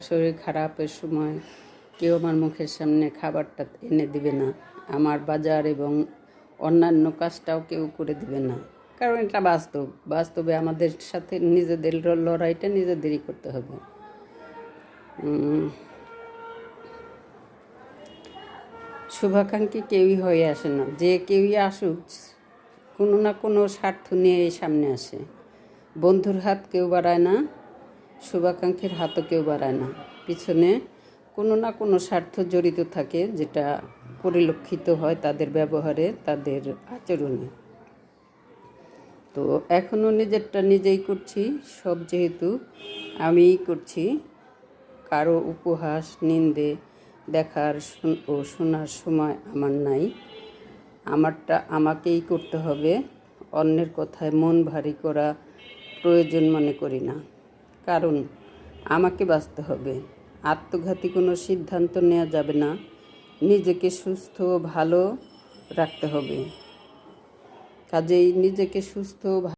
শরীর খারাপের সময় কেউ আমার মুখের সামনে খাবারটা এনে দিবে না, আমার বাজার এবং অন্যান্য কাজটাও কেউ করে দিবে না। কারণ এটা বাস্তবে আমাদের সাথে নিজেদের লড়াইটা নিজেদেরই করতে হবে। শুভাকাঙ্ক্ষী কেউই হয়ে আসে না, যে কেউই আসুক কোনো না কোনো স্বার্থ নিয়ে সামনে আসে। বন্ধুর হাত কেউ বাড়ায় না, শুভাকাঙ্ক্ষীর হাতও কেউ বাড়ায় না। পিছনে কোনো না কোনো স্বার্থ জড়িত থাকে, যেটা পরিলক্ষিত হয় তাদের ব্যবহারে, তাদের আচরণে। তো এখনও নিজেরটা নিজেই করছি, সব যেহেতু আমিই করছি, কারো উপহাস নিন্দে দেখার ও শোনার সময় আমার নাই। আমারটা আমাকেই করতে হবে। অন্যের কথায় মন ভারী করা প্রয়োজন মনে করি না, কারণ আমাকে বাঁচতে হবে। আত্মঘাতী কোনো সিদ্ধান্ত নেওয়া যাবে না। নিজেকে সুস্থ ভালো রাখতে হবে। কাজেই নিজেকে সুস্থ